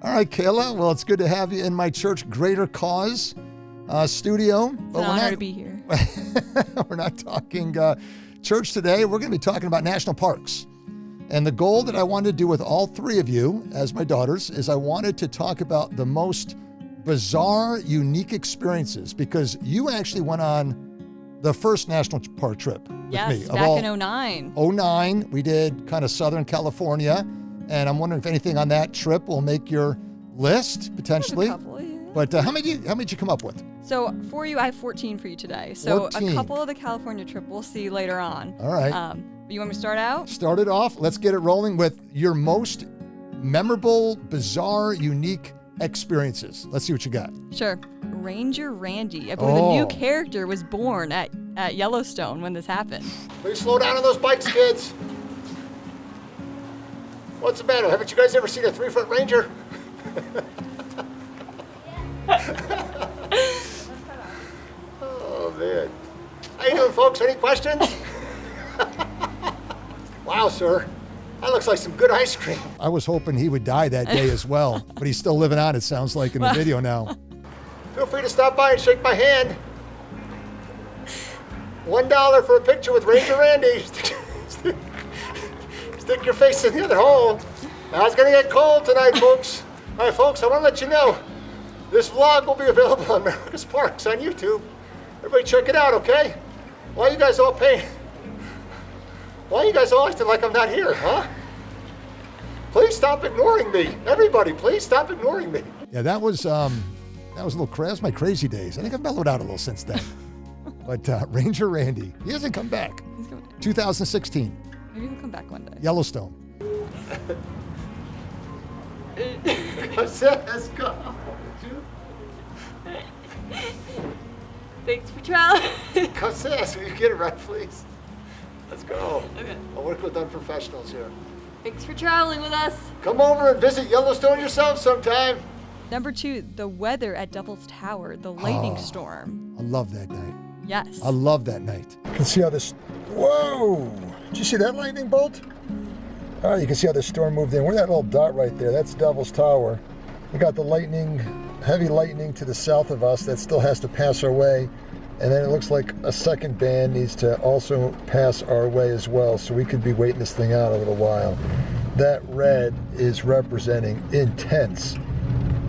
All right, Kayla. Well, it's good to have you in my church Greater Cause studio. It's an honor to be here. We're not talking church today. We're going to be talking about national parks. And the goal that I wanted to do with all three of you as my daughters is I wanted to talk about the most bizarre, unique experiences, because you actually went on the first national park trip with me. Yes, back in 2009. 2009, we did kind of Southern California. And I'm wondering if anything on that trip will make your list, potentially. A couple, yeah. But how many did you come up with? So for you, I have 14 for you today. So 14. A couple of the California trip we'll see later on. All right. You want me to start out? Start it off. Let's get it rolling with your most memorable, bizarre, unique experiences. Let's see what you got. Sure. Ranger Randy. I believe a new character was born at Yellowstone when this happened. Please slow down on those bikes, kids. What's the matter? Haven't you guys ever seen a 3-foot ranger? Oh, man. How you doing, folks? Any questions? Wow, sir. That looks like some good ice cream. I was hoping he would die that day as well, but he's still living on, it sounds like, in the video now. Feel free to stop by and shake my hand. $1 for a picture with Ranger Randy. Stick your face in the other hole. Now it's gonna get cold tonight, folks. All right, folks, I wanna let you know, this vlog will be available on America's Parks on YouTube. Everybody check it out, okay? Why you guys all acting like I'm not here, huh? Please stop ignoring me. Everybody, please stop ignoring me. Yeah, that was a little crazy. That was my crazy days. I think I've mellowed out a little since then. But Ranger Randy, he hasn't come back. He's coming back. 2016. Maybe he'll come back one day. Yellowstone. Let's go. Thanks for traveling. Will you get it right, please? Let's go. Okay. I'll work with unprofessionals here. Thanks for traveling with us. Come over and visit Yellowstone yourself sometime. Number 2, the weather at Devil's Tower, the lightning storm. I love that night. Yes. I love that night. You can see how this, whoa! Did you see that lightning bolt? Oh, you can see how the storm moved in. Where's that little dot right there? That's Devil's Tower. We got the lightning, heavy lightning to the south of us that still has to pass our way. And then it looks like a second band needs to also pass our way as well. So we could be waiting this thing out a little while. That red is representing intense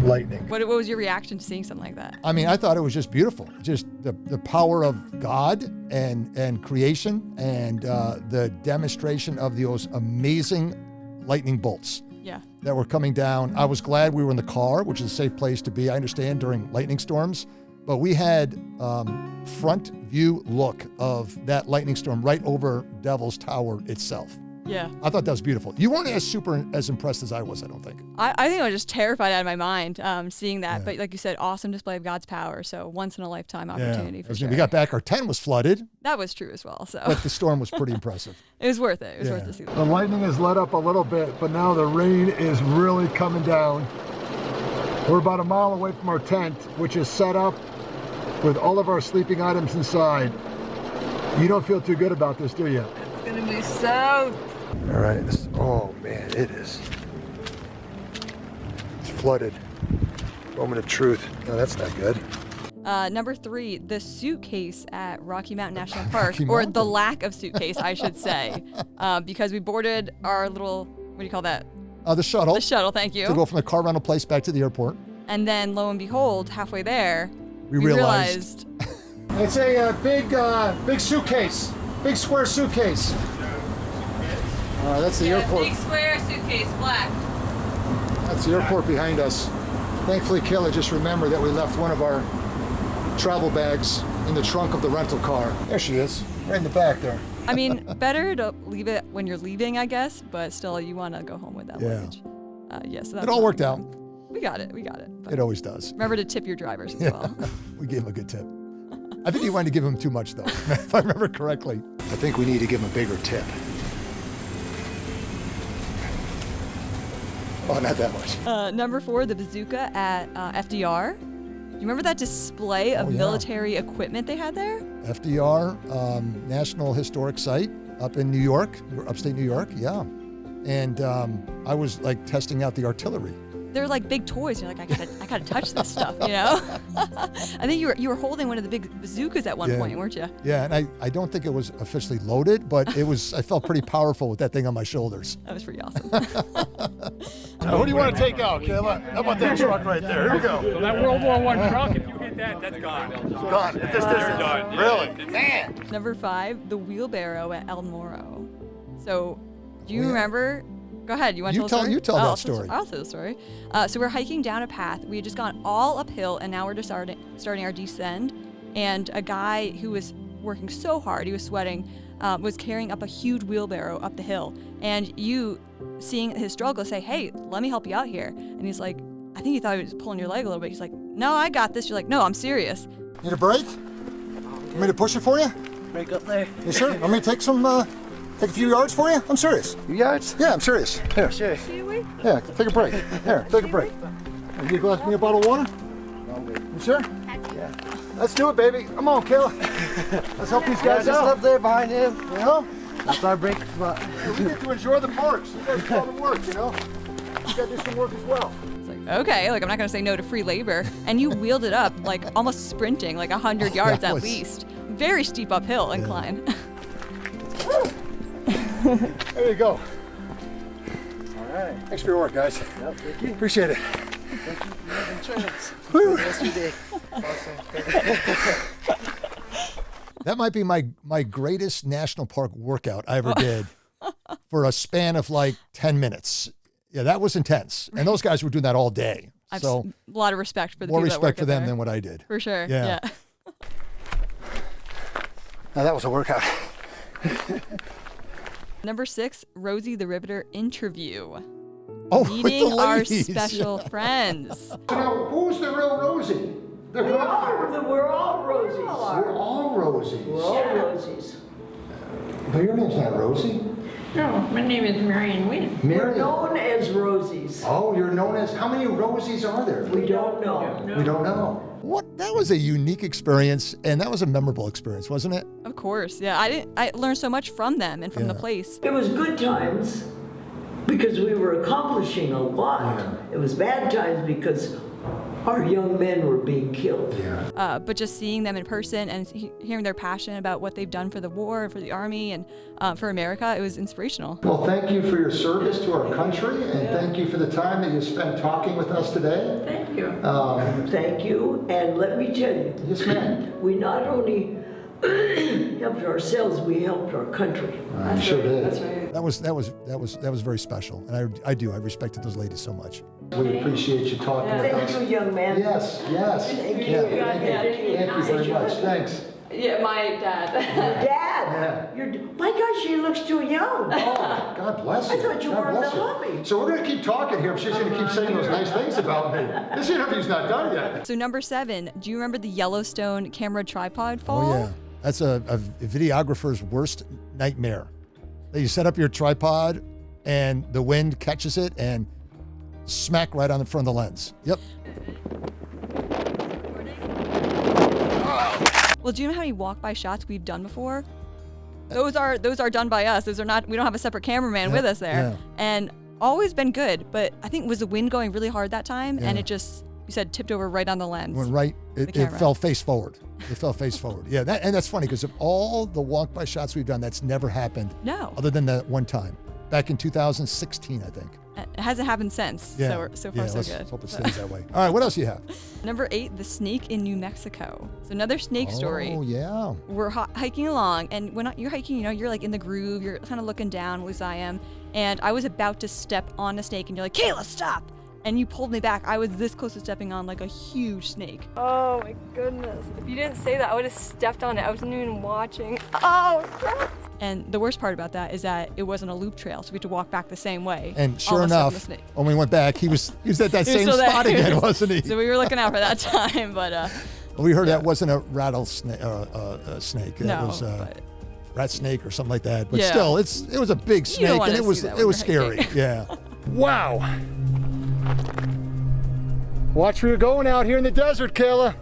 lightning. What was your reaction to seeing something like that? I mean, I thought it was just beautiful. Just the power of God and creation and the demonstration of those amazing lightning bolts. Yeah. That were coming down. I was glad we were in the car, which is a safe place to be, I understand, during lightning storms. But we had front view look of that lightning storm right over Devil's Tower itself. Yeah. I thought that was beautiful. You weren't as impressed as I was, I don't think. I think I was just terrified out of my mind seeing that. Yeah. But like you said, awesome display of God's power. So once in a lifetime opportunity for sure. We got back, our tent was flooded. That was true as well. So But the storm was pretty impressive. It was worth it. It was worth to see. The lightning has let up a little bit, but now the rain is really coming down. We're about a mile away from our tent, which is set up with all of our sleeping items inside. You don't feel too good about this, do you? It's going to be so... All right. Oh, man, it is. It's flooded. Moment of truth. No, that's not good. Number 3, the suitcase at Rocky Mountain National Park, or the lack of suitcase, I should say, because we boarded our little, what do you call that? The shuttle. The shuttle, thank you. To go from the car rental place back to the airport. And then, lo and behold, halfway there, we realized. It's a big suitcase. Big square suitcase. That's the airport. Big square suitcase, black. That's the airport behind us. Thankfully, Kayla just remembered that we left one of our travel bags in the trunk of the rental car. There she is, right in the back there. I mean, better to leave it when you're leaving, I guess, but still, you want to go home with that luggage. Yes, so it all worked out. We got it. It always does. Remember to tip your drivers as well. We gave him a good tip. I think you wanted to give him too much, though, if I remember correctly. I think we need to give him a bigger tip. Oh, not that much. Number 4, the bazooka at FDR. You remember that display of military equipment they had there? FDR, National Historic Site up in New York, upstate New York, yeah. And I was like testing out the artillery they're like big toys. You're like, I gotta touch this stuff, you know? I think you were holding one of the big bazookas at one point, weren't you? Yeah, and I don't think it was officially loaded, but I felt pretty powerful with that thing on my shoulders. That was pretty awesome. Now, who do you want to take out, Kayla? How about that truck right there? Here we go. So that World War I truck, if you hit that, that's gone. Gone. At this distance. Done. Really? Man. Number 5, the wheelbarrow at El Morro. So, do you remember? Go ahead. You want to tell the story? You tell that story. I'll tell the story. So we're hiking down a path. We had just gone all uphill, and now we're just starting our descend. And a guy who was working so hard, he was sweating, was carrying up a huge wheelbarrow up the hill. And you, seeing his struggle, say, "Hey, let me help you out here." And he's like, I think he thought he was pulling your leg a little bit. He's like, "No, I got this." You're like, "No, I'm serious." Need a break? Want me to push it for you? Break up there. You sure? Want me to take a few yards for you? I'm serious. Yards? Yeah, I'm serious. Here. Sure. Yeah, take a break. Here, take a break. You glass me a bottle of water? You sure? Yeah. Let's do it, baby. Come on, Kayla. Let's help these guys Just out. up there behind him. You know? That's our break spot. We get to enjoy the parks. You guys call them work, you know? You gotta do some work as well. It's like, okay, like I'm not gonna say no to free labor. And you wheeled it up like almost sprinting, like 100 yards at least. Very steep uphill incline. There you go. All right. Thanks for your work, guys. Yep, thank you. Appreciate it. Thank you for your insurance. Woo. Yesterday. That might be my greatest national park workout I ever did for a span of like 10 minutes. Yeah, that was intense. And those guys were doing that all day. So a lot of respect for the more people that respect work for them there. than what I did. For sure. Yeah. Now that was a workout. Number 6, Rosie the Riveter interview. Oh, Meeting with the our ladies. special friends. So now, who's the real Rosie? We're all Rosies. We're all Rosies. We're all Rosies. But your name's not Rosie. No, my name is Marion Wynn. We're known as Rosies. Oh, you're known as, how many Rosies are there? We don't know. We don't know. What? That was a unique experience, and that was a memorable experience, wasn't it? Of course. Yeah, I learned so much from them and from the place. It was good times because we were accomplishing a lot. Yeah. It was bad times because our young men were being killed. Yeah. But just seeing them in person and hearing their passion about what they've done for the war, for the Army, and for America, it was inspirational. Well, thank you for your service to our country, and thank you for the time that you spent talking with us today. Thank you. Thank you. And let me tell you, Yes, ma'am. we not only helped ourselves, we helped our country. I sure did. That's right. That was very special, and I respected those ladies so much. We appreciate you talking with Thank us. you, young man. Yes. Thank you. Yeah, thank you very much. Thanks. Yeah, my dad. Dad, my gosh, she looks too young. Oh, God bless you. I thought you God were in bless the you. lobby. So we're going to keep talking here. She's going to keep saying those nice things about me. This interview's not done yet. So number 7, do you remember the Yellowstone camera tripod fall? Oh, yeah. That's a videographer's worst nightmare. That you set up your tripod and the wind catches it and smack right on the front of the lens. Yep. Well, do you know how many walk-by shots we've done before? Those are done by us. Those are not. We don't have a separate cameraman with us there, and always been good. But I think was the wind going really hard that time, and it just, you said, tipped over right on the lens. Went right. It fell face forward. It fell face forward. Yeah, and that's funny because of all the walk-by shots we've done, that's never happened. No. Other than that one time, back in 2016, I think. It hasn't happened since. Yeah. So far so let's good. hope it stays that way. All right, what else you have? Number 8, the snake in New Mexico. So another snake story. Oh yeah. We're hiking along, and when you're hiking, you're like in the groove. You're kind of looking down, at least I am. And I was about to step on a snake, and you're like, "Kayla, stop!" And you pulled me back. I was this close to stepping on like a huge snake. Oh my goodness. If you didn't say that, I would have stepped on it. I wasn't even watching. Oh, God. And the worst part about that is that it wasn't a loop trail, so we had to walk back the same way. And sure almost stepping the enough, snake. when we went back, he was at that He was same still there. spot again, wasn't he? So we were looking out for that time, but We heard that wasn't a rattlesnake, snake. That no. was But rat snake or something like that. But Yeah. still, it was a big You don't snake, wanna and it was see that when scary. you're hiking. Yeah. Wow. Watch where you're going out here in the desert, Kayla.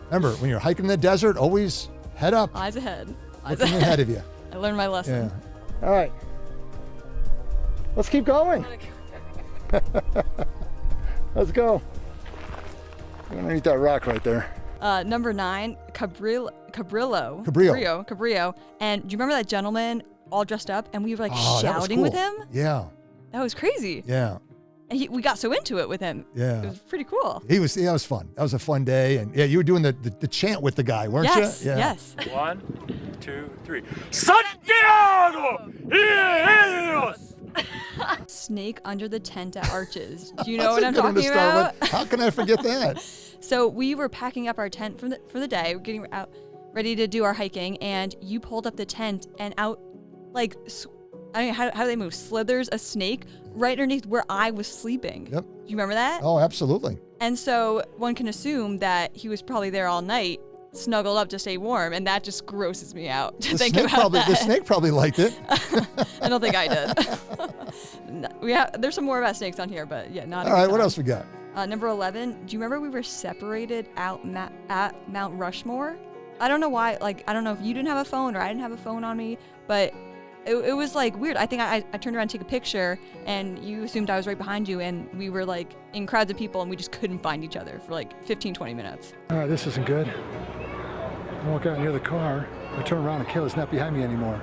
Remember, when you're hiking in the desert, always head up, eyes ahead. Eyes looking ahead of you. I learned my lesson. Yeah. All right. Let's keep going. Let's go. Underneath that rock right there. Number 9, Cabrillo. And do you remember that gentleman all dressed up and we were like shouting with him? Yeah. That was crazy. Yeah. And we got so into it with him. Yeah. It was pretty cool. That was fun. That was a fun day. And yeah, you were doing the chant with the guy, weren't Yes, you? Yeah. yes. 1, 2, 3. Santiago! Snake under the tent at Arches. Do you know That's what a I'm good one to talking start about? with. How can I forget that? So we were packing up our tent for the day, getting out, ready to do our hiking, and you pulled up the tent and out, like, I mean, how do they move? Slithers a snake right underneath where I was sleeping. Yep. Do you remember that? Oh, absolutely. And so one can assume that he was probably there all night, snuggled up to stay warm, and that just grosses me out to think about that. The snake probably liked it. I don't think I did. There's some more about snakes on here, but yeah, not. All right, what else we got? Number 11. Do you remember we were separated out at Mount Rushmore? I don't know why. Like, I don't know if you didn't have a phone or I didn't have a phone on me, but it was like weird. I think I turned around to take a picture and you assumed I was right behind you, and we were like in crowds of people and we just couldn't find each other for like 15-20 minutes. All right, this isn't good. I walk out near the car. I turn around and Kayla's not behind me anymore.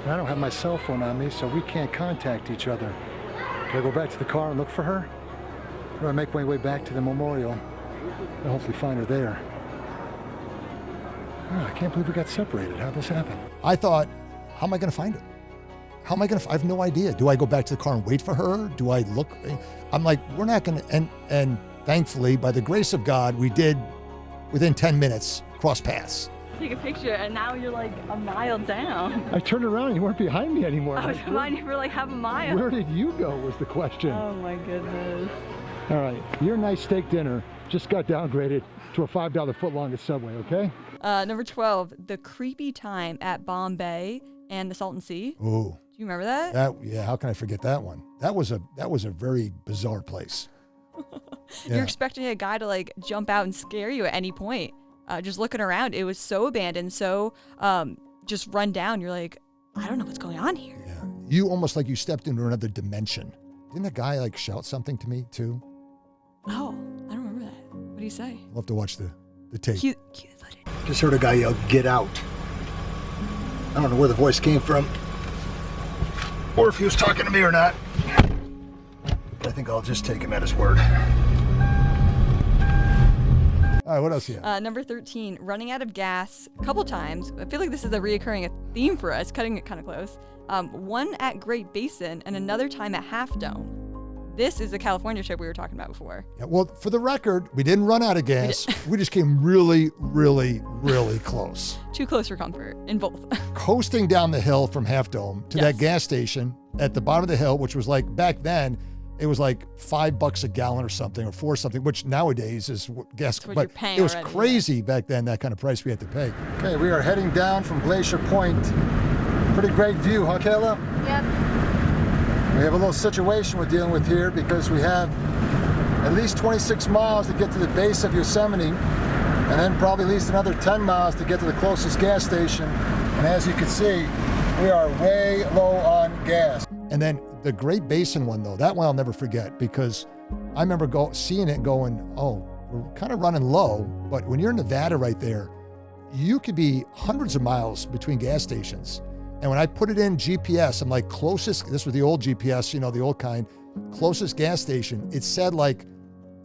And I don't have my cell phone on me, so we can't contact each other. Do I go back to the car and look for her? Or do I make my way back to the memorial and hopefully find her there? Oh, I can't believe we got separated. How'd this happen? I thought, how am I going to find her? How am I going to? I have no idea. Do I go back to the car and wait for her? Do I look? I'm like, we're not going to. And thankfully, by the grace of God, we did, within 10 minutes, cross paths. Take a picture, and now you're like a mile down. I turned around and you weren't behind me anymore. I was behind you for like half a mile. Where did you go was the question. Oh my goodness. All right, your nice steak dinner just got downgraded to a $5 footlong at Subway, okay? Number 12. The creepy time at Bombay and the Salton Sea. Ooh. Do you remember that? Yeah, how can I forget that one? That was a very bizarre place. Yeah. You're expecting a guy to like jump out and scare you at any point. Just looking around, it was so abandoned, so just run down. You're like, I don't know what's going on here. Yeah, you almost like you stepped into another dimension. Didn't the guy like shout something to me too? Oh, I don't remember that. What do you say? We'll have to watch the tape. Cue the footage. Just heard a guy yell, "Get out!" I don't know where the voice came from, or if he was talking to me or not. I think I'll just take him at his word. All right, what else here? Number 13, running out of gas a couple times. I feel like this is a reoccurring theme for us, cutting it kind of close. One at Great Basin and another time at Half Dome. This is the California trip we were talking about before. Yeah, well, for the record, we didn't run out of gas. We just came really, really, really close. Too close for comfort in both. Coasting down the hill from Half Dome to that gas station at the bottom of the hill, which was like, back then, it was like $5 a gallon or something, or $4 something, which nowadays is what gas. What but you're paying it was already, crazy back then, that kind of price we had to pay. Okay, we are heading down from Glacier Point. Pretty great view, huh, Kayla? Yep. We have a little situation we're dealing with here because we have at least 26 miles to get to the base of Yosemite, and then probably at least another 10 miles to get to the closest gas station. And as you can see, we are way low on gas. And then the Great Basin one, though, that one I'll never forget, because I remember seeing it and going, oh, we're kind of running low, but when you're in Nevada right there, you could be hundreds of miles between gas stations. And when I put it in GPS, I'm like, closest, this was the old GPS, you know, the old kind, closest gas station, it said like,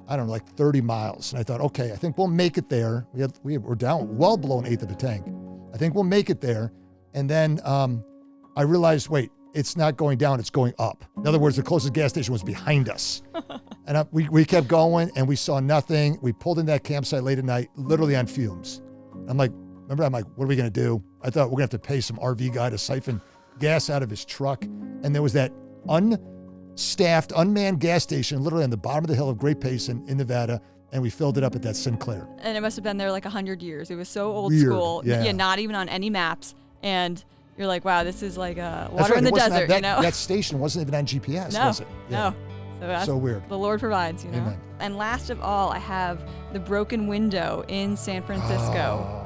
I don't know, like 30 miles. And I thought, okay, I think we'll make it there. We're down well below an eighth of a tank. I think we'll make it there. And then I realized, wait, it's not going down, it's going up. In other words, the closest gas station was behind us. And we kept going and we saw nothing. We pulled in that campsite late at night, literally on fumes. I'm like, what are we gonna do? I thought we're gonna have to pay some RV guy to siphon gas out of his truck. And there was that unstaffed, unmanned gas station literally on the bottom of the hill of Great Basin in Nevada, and we filled it up at that Sinclair. And it must have been there like 100 years. It was so old Weird, school. yeah. Not even on any maps. And you're like, wow, this is like That's water right, in the it wasn't desert, that, you know? That station wasn't even on GPS, No, was it? Yeah. no. So that's So weird. The Lord provides, you know? Amen. And last of all, I have the broken window in San Francisco.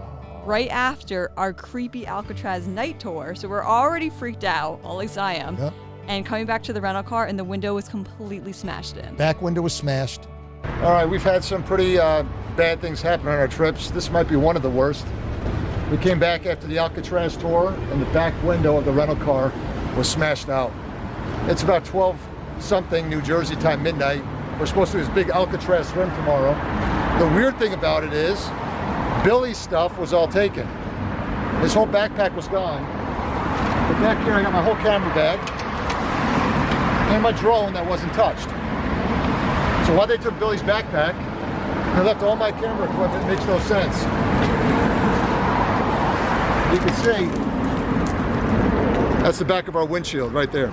Right after our creepy Alcatraz night tour. So we're already freaked out, at least I am. Yep. and coming back to the rental car, and the window was completely smashed in. Back window was smashed. All right, we've had some pretty bad things happen on our trips. This might be one of the worst. We came back after the Alcatraz tour, and the back window of the rental car was smashed out. It's about 12-something New Jersey time, midnight. We're supposed to do this big Alcatraz swim tomorrow. The weird thing about it is, Billy's stuff was all taken. His whole backpack was gone. But back here, I got my whole camera bag and my drone that wasn't touched. So why they took Billy's backpack and left all my camera equipment makes no sense. You can see, that's the back of our windshield right there.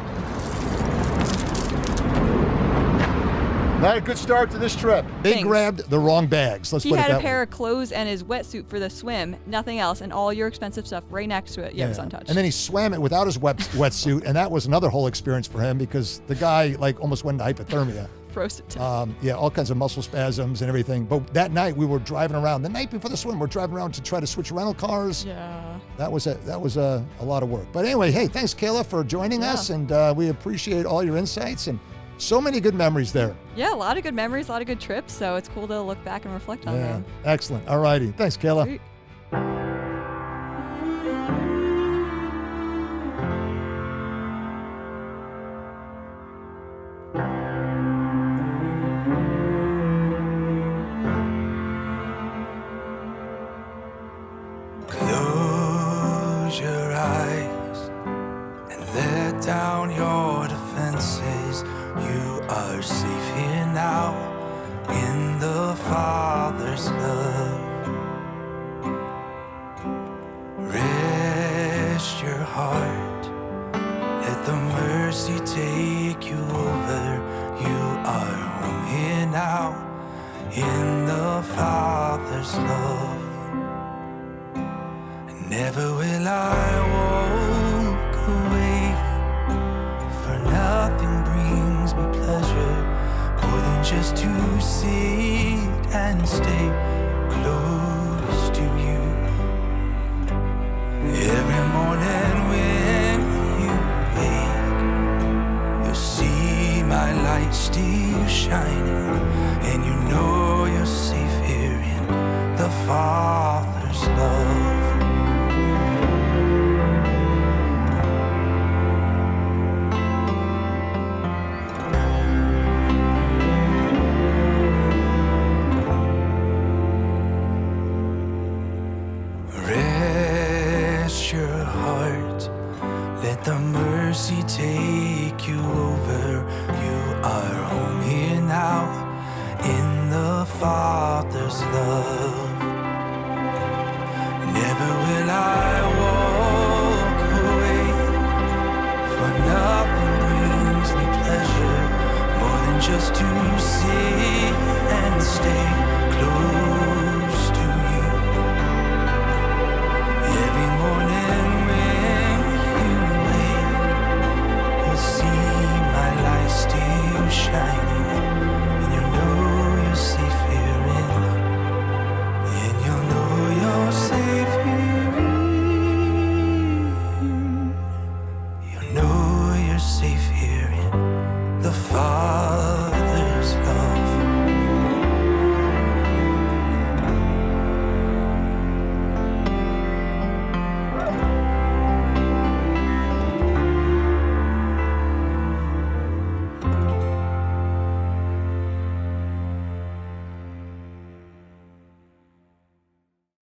Not a good start to this trip. They Thanks. grabbed the wrong bags. Let's He put it had that a pair way. of clothes and his wetsuit for the swim, nothing else, and all your expensive stuff right next to it. Yeah, it was untouched. And then he swam it without his wetsuit, and that was another whole experience for him because the guy like almost went into hypothermia. Froze it to Yeah, all kinds of muscle spasms and everything. But that night we were driving around. The night before the swim, we're driving around to try to switch rental cars. Yeah. That was a lot of work. But anyway, hey, thanks Kayla for joining us, and we appreciate all your insights and so many good memories there. Yeah, a lot of good memories, a lot of good trips, so it's cool to look back and reflect on them. Excellent. All righty. Thanks, Kayla. Sweet. Close your eyes and let down your defenses. You are safe here now in the Father's love. Rest your heart, let the mercy take you over. You are home here now in the Father's love. Never will I walk away, for nothing brings me pleasure more than just to sit and stay close to you. Every morning when you wake, you'll see my light still shining, and you know you're safe here in the Father's love. Let the mercy take you over. You are home here now in the Father's love. Never will I walk away, for nothing brings me pleasure more than just to sit and stay close